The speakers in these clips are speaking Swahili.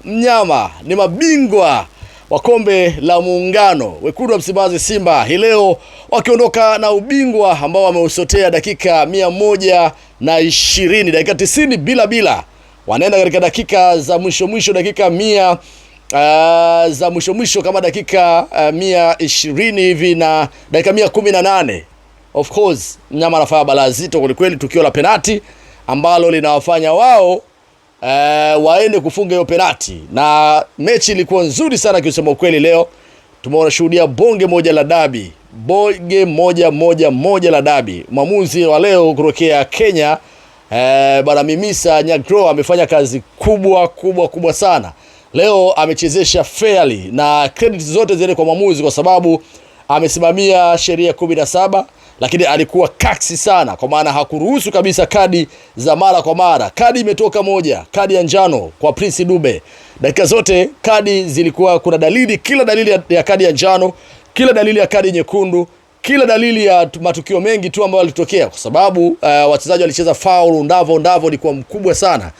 mnyama ni mabingwa wa kombe la Muungano. Wekundu wa Msimbazi Simba hii leo wakiondoka na ubingwa ambao wameusotea dakika 120, dakika 90 bila. Wanaenda katika dakika za mwisho dakika 100 za mwisho kama dakika 120 hivi na dakika 118. Of course mnyama anafanya balaa zito kweli, tukio la penalti ambalo linawafanya wao waende kufunga hiyo penalti, na mechi ilikuwa nzuri sana kusema ukweli. Leo tumeona shuhudia bonge moja la dabi, la dabi. Mwamuzi wa leo kutokea Kenya Bwana Mimisa Nyagro amefanya kazi kubwa sana. Leo amechezesha fairly na credit zote zile kwa mwamuzi, kwa sababu amesimamia sheria 17, lakini alikuwa kaksi sana, kwa maana hakuruhusu kabisa kadi za mara kwa mara. Kadi imetoka moja, kadi ya njano kwa Prince Dube. Dakika zote kadi zilikuwa kuna dalili, kila dalili ya kadi ya njano, kila dalili ya kadi nyekundu, kila dalili ya matukio mengi tu ambayo yalitokea, kwa sababu wachezaji walicheza foul, ndavo ilikuwa mkubwa sana.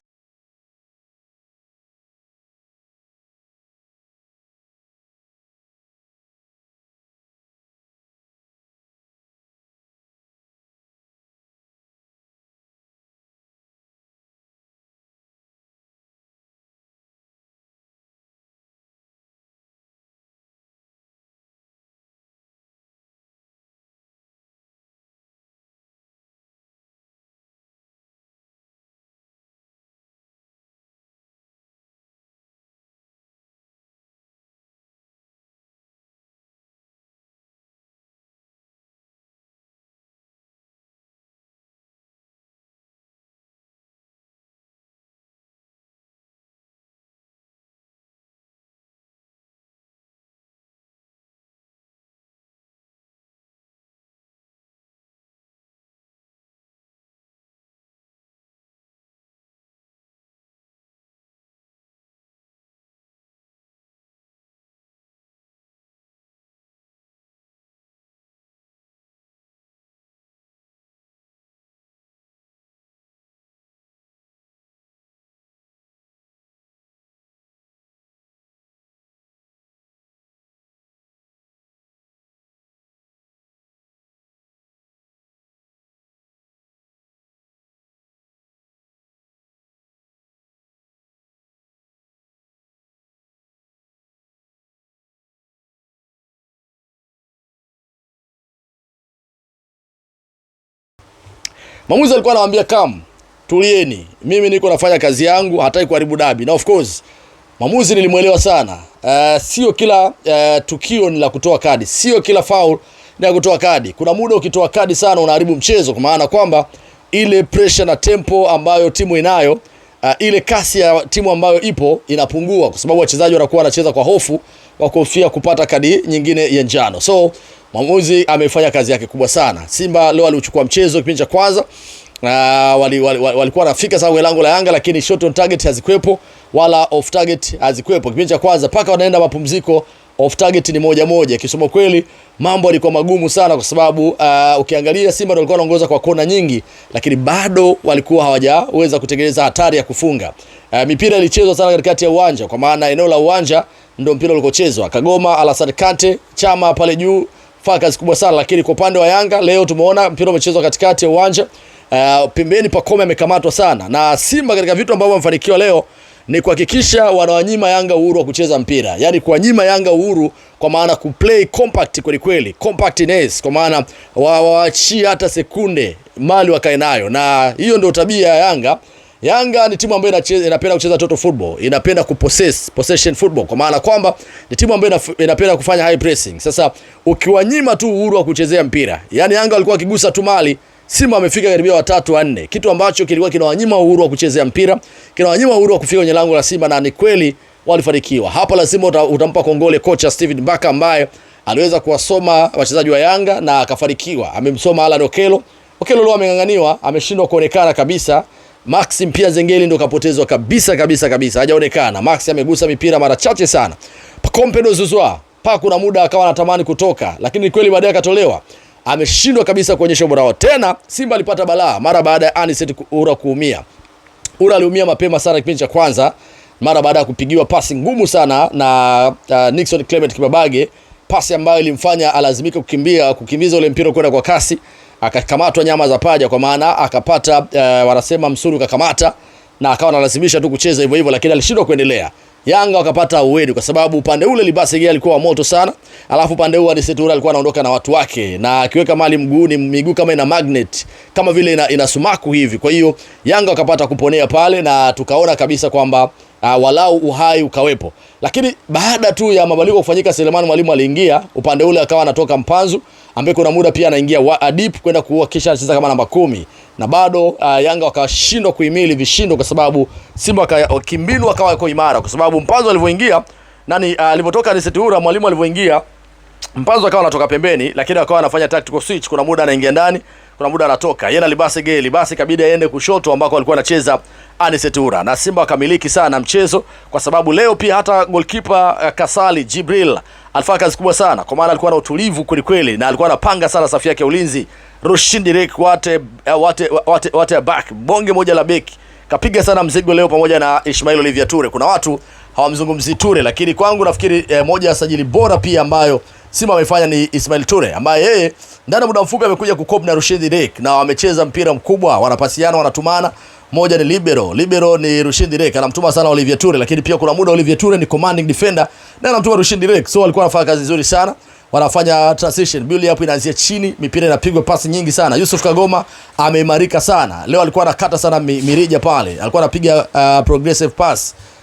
Mwamuzi alikuwa anawaambia tulieni, mimi niko nafanya kazi yangu, hataki kuharibu dabi. Na of course mwamuzi nilimuelewa sana. Sio kila tukio ni la kutoa kadi, sio kila foul ni la kutoa kadi. Kuna muda ukitoa kadi sana unaharibu mchezo, kwa maana kwamba ile pressure na tempo ambayo timu inayo, ile kasi ya timu ambayo ipo inapungua, kwa sababu wachezaji wanakuwa wanacheza kwa hofu, wakofia kupata kadi nyingine ya njano. So mwamuzi amefanya kazi yake kubwa sana. Simba leo alichukua mchezo kipindi cha kwanza. Walikuwa wanafika sawa lango la Yanga, lakini shot on target hazikuepo wala off target hazikuepo kipindi cha kwanza, paka wanaenda mapumziko. Off target ni moja. Kisoma kweli mambo yalikuwa magumu sana, kwa sababu ukiangalia Simba walikuwa wanaongoza kwa kona nyingi, lakini bado walikuwa hawajaweza kutengeneza hatari ya kufunga. Mipira ilichezwa sana katikati ya uwanja, kwa maana eneo la uwanja ndio mpira ulikochezwa. Kagoma, Alassane Kante, Chama pale juu, focus kubwa sana. Lakini kwa upande wa Yanga leo tumeona mpira umechezwa katikati ya uwanja, pembeni Pacome amekamatwa sana. Na Simba katika vitu ambavyo wamefanikiwa leo ni kuhakikisha wanawanyima Yanga uhuru wa kucheza mpira. Yaani kuwanyima Yanga uhuru, kwa maana kuplay compact kweli, compactness, kwa maana waachie hata sekunde mali wakae nayo. Na hiyo ndio tabia ya Yanga. Yanga ni timu ambayo inapenda kucheza total football, inapenda possession football, kwa maana kwamba ni timu ambayo inapenda kufanya high pressing. Sasa ukiwanyima tu uhuru wa kuchezea mpira, yani Yanga walikuwa wakigusa tu mali, Simba amefika karibia 3-4, kitu ambacho kilikuwa kinawanyima uhuru wa kuchezea mpira, kinawanyima uhuru wa kufika kwenye lango la Simba, na ni kweli walifanikiwa. Hapa lazima utampa kongole kocha Steven Baka ambaye aliweza kuwasoma wachezaji wa Yanga na akafanikiwa. Amemsoma Alan Okelo leo ameng'ang'aniwa, ameshindwa kuonekana kabisa. Maxim pia Zengeli ndo kapotezwa kabisa, hajaonekana. Maxi amegusa mipira mara chache sana. Pacome Zouzoua kuna muda akawa anatamani kutoka, lakini kweli baadaye akatolewa. Ameshindwa kabisa kuonyesha ubora wao. Tena Simba alipata balaa mara baada ya Anicet Ura kuumia. Ura aliumia mapema sana kipindi cha kwanza mara baada ya kupigiwa pasi ngumu sana na Nixon Clement Kibabage, pasi ambayo ilimfanya alazimika kukimbiza ule mpira kwenda kwa kasi, akakamatwa nyama za paja, kwa maana akapata wanasema msuru kakamata, na akawa analazimisha tu kucheza hivyo hivyo, lakini alishindwa kuendelea. Yanga wakapata uwedi kwa sababu upande ule Libase Gay alikuwa moto sana, alafu upande huu Anicet Ura alikuwa anaondoka na watu wake, na akiweka mali mguuni, miguu kama ina magnet, kama vile ina sumaku hivi. Kwa hiyo Yanga wakapata kuponea pale, na tukaona kabisa kwamba walau uhai ukawepo. Lakini baada tu ya mabadiliko kufanyika, Selemani Mwalimu aliingia upande ule, akawa anatoka Mpanzu ambaye kuna muda pia anaingia Adip kwenda kuhakikisha anacheza kama namba 10, na bado Yanga wakashindwa kuhimili vishindo kwa sababu Simba wakimbinu wakawa wako imara, kwa sababu Mpanzu alivyoingia alivyotoka Anicet Ura, Mwalimu alivyoingia Mpanzu akawa anatoka pembeni, lakini akawa anafanya tactical switch. Kuna muda anaingia ndani, kuna muda anatoka. Yeye na Libase Gay, Libase kabidi aende kushoto ambako alikuwa anacheza Anicet Ura, na Simba wakamiliki sana mchezo, kwa sababu leo pia hata goalkeeper Kasali Jibril alifanya kazi kubwa sana, kwa maana alikuwa na utulivu kweli kweli, na alikuwa anapanga sana safu yake ya ulinzi. Rushin Direk wate back bonge moja la beki kapiga sana mzigo leo, pamoja na Ismail Olivia Ture. Kuna watu hawamzungumzi Ture, lakini kwangu nafikiri moja ya sajili bora pia ambayo Simba amefanya ni Ismail Ture, ambaye yeye ndani muda mfupi amekuja kukop na Rushin Direk, na wamecheza mpira mkubwa, wanapasiana, wanatumana. Moja ni libero ni Rushin Direk, anamtuma sana Olivia Ture, lakini pia kuna muda Olivia Ture ni commanding defender na anamtuma Rushin Direk. So walikuwa wanafanya kazi nzuri sana, wanafanya transition, build up inaanzia chini, mipira inapigwa, pasi nyingi sana. Yusuf Kagoma ameimarika sana leo, alikuwa anakata sana mirija pale, alikuwa anapiga progressive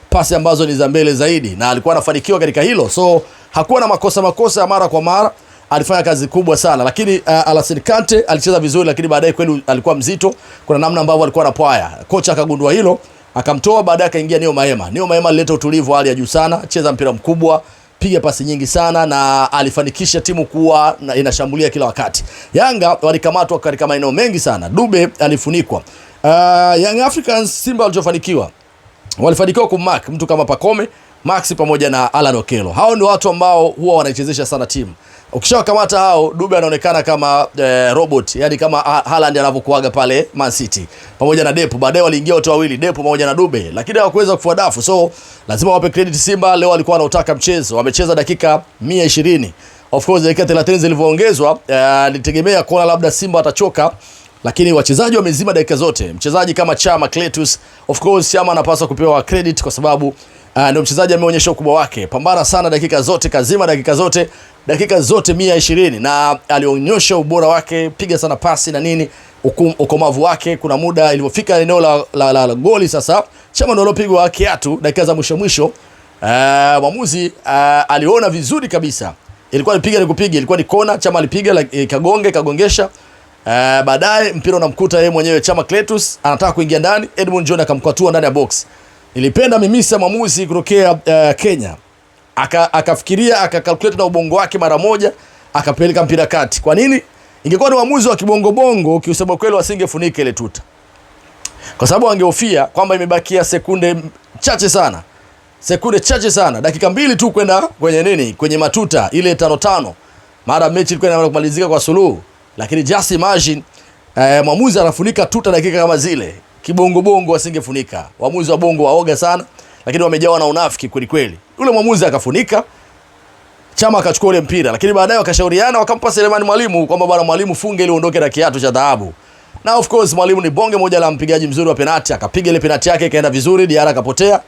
pasi ambazo ni za mbele zaidi, na alikuwa anafanikiwa katika hilo. So hakuwa na makosa mara kwa mara, alifanya kazi kubwa sana. Lakini Alassane Kante alicheza vizuri, lakini baadaye kweli alikuwa mzito, kuna namna ambavyo alikuwa anapwaya. Kocha akagundua hilo, akamtoa, baadaye akaingia Neo Maema alileta utulivu hali ya juu sana, cheza mpira mkubwa, piga pasi nyingi sana, na alifanikisha timu kuwa inashambulia kila wakati. Yanga walikamatwa katika maeneo mengi sana, Dube alifunikwa. Young Africans, Simba walifanikiwa kummark mtu kama Pacome, Maxi pamoja na Alan Okello. Hao ndio watu ambao huwa wanaichezesha sana timu. Ukishawakamata hao, Dube anaonekana kama robot, yani kama Haaland anavyokuaga pale Man City. Pamoja na Depu, baadaye waliingia watu wawili, Depu pamoja na Dube, lakini hawakuweza kufua dafu. So lazima wape credit Simba, leo walikuwa wanautaka mchezo. Wamecheza dakika 120. Of course dakika 30 zilivyoongezwa, nilitegemea kuona labda Simba atachoka, lakini wachezaji wamezima dakika zote. Mchezaji kama Chama Cletus, of course Chama anapaswa kupewa credit kwa sababu ndio mchezaji ameonyesha ukubwa wake. Pambana sana dakika zote, kazima dakika zote 120, na alionyesha ubora wake, piga sana pasi na nini, ukomavu wake. Kuna muda ilipofika eneo la goli, sasa Chama ndio alopigwa kiatu dakika za mwisho. Mwamuzi aliona vizuri kabisa, ilikuwa nipiga ilikuwa ni kona, Chama alipiga kagongesha. Baadaye mpira unamkuta yeye mwenyewe Chama Cletus, anataka kuingia ndani, Edmund John akamkwatua ndani ya box. Nilipenda mimisa mwamuzi kutokea Kenya, akafikiria, akakalculate na ubongo wake mara moja, akapeleka mpira kati. Kwa nini? Ingekuwa ni mwamuzi wa kibongo, kiusema kweli wasingefunika ile tuta, kwa sababu angehofia kwamba imebakia sekunde chache sana, dakika 2 tu kwenda kwenye matuta ile 5-5, mara mechi ilikuwa inaanza kumalizika kwa suluhu. Lakini just imagine mwamuzi anafunika tuta dakika kama zile. Kibongo wasingefunika. Waamuzi wa bongo waoga sana, lakini wamejawa na unafiki kweli kweli. Yule mwamuzi akafunika, Chama akachukua ule mpira, lakini baadaye wakashauriana, wakampa Selemani Mwalimu kwamba bwana Mwalimu funge ili uondoke na kiatu cha dhahabu. Na of course Mwalimu ni bonge moja la mpigaji mzuri wa penalti, akapiga ile penalti yake ikaenda vizuri, Diara akapotea.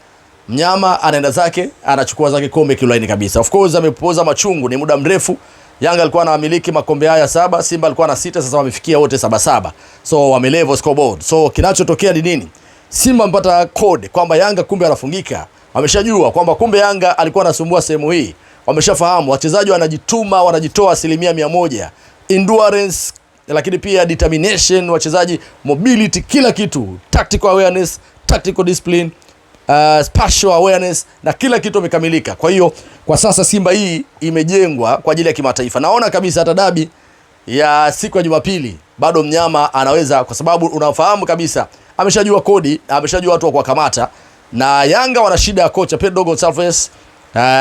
Mnyama anaenda zake, anachukua zake kombe kilaini kabisa. Of course amepoza machungu, ni muda mrefu Yanga alikuwa anamiliki makombe haya 7, Simba alikuwa na 6, sasa wamefikia wote 7. So wamelevel scoreboard. So kinachotokea ni nini? Simba mpata code kwamba Yanga kumbe anafungika. Wameshajua kwamba kumbe Yanga alikuwa anasumbua sehemu hii. Wameshafahamu wachezaji wanajituma, wanajitoa 100%. Endurance, lakini pia determination, wachezaji mobility, kila kitu, tactical awareness, tactical discipline, spatial awareness, na kila kitu kimekamilika. Kwa hiyo kwa sasa Simba hii imejengwa kwa ajili ya kimataifa. Naona kabisa hata dabi ya siku ya Jumapili bado mnyama anaweza, kwa sababu unafahamu kabisa ameshajua kodi, ameshajua watu wa kuwakamata. Na Yanga wana shida ya kocha Pedro Gonçalves.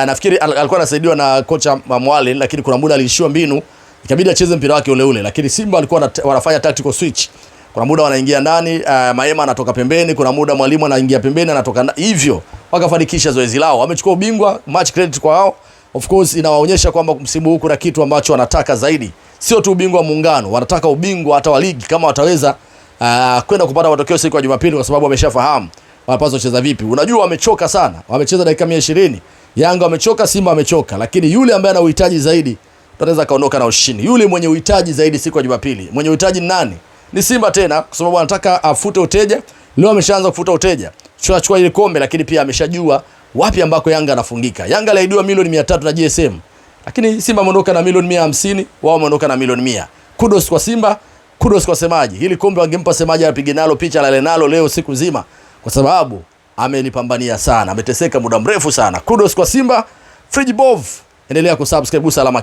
Nafikiri alikuwa anasaidiwa na kocha Mwale, lakini kuna muda aliishiwa mbinu, ikabidi acheze mpira wake ule. Lakini Simba walikuwa wanafanya tactical switch. Kuna muda wanaingia ndani, Maema anatoka pembeni, kuna muda Mwalimu anaingia pembeni anatoka hivyo. Wakafanikisha zoezi lao. Wamechukua ubingwa, much credit kwa hao. Of course inawaonyesha kwamba msimu huu kuna kitu ambacho wanataka zaidi. Sio tu ubingwa wa muungano, wanataka ubingwa hata wa ligi kama wataweza kwenda kupata matokeo siku ya Jumapili, kwa sababu wameshafahamu wanapaswa kucheza vipi. Unajua wamechoka sana. Wamecheza dakika 120. Yanga wamechoka, Simba wamechoka, lakini yule ambaye ana uhitaji zaidi anaweza kaondoka na ushindi. Yule mwenye uhitaji zaidi siku ya Jumapili, mwenye uhitaji nani? Ni Simba tena, kwa sababu anataka afute uteja. Leo ameshaanza kufuta uteja. Chukua ile kombe, lakini pia ameshajua wapi ambako Yanga anafungika. Yanga aliahidiwa milioni 300 na GSM. Lakini Simba ameondoka na milioni 150, wao wameondoka na milioni 100. Kudos kwa Simba, kudos kwa Semaji. Hili kombe wangempa Semaji apige nalo picha lale nalo leo siku nzima, kwa sababu amelipambania sana, ameteseka muda mrefu sana. Kudos kwa Simba. Fridge Bov, endelea kusubscribe, gusa alama.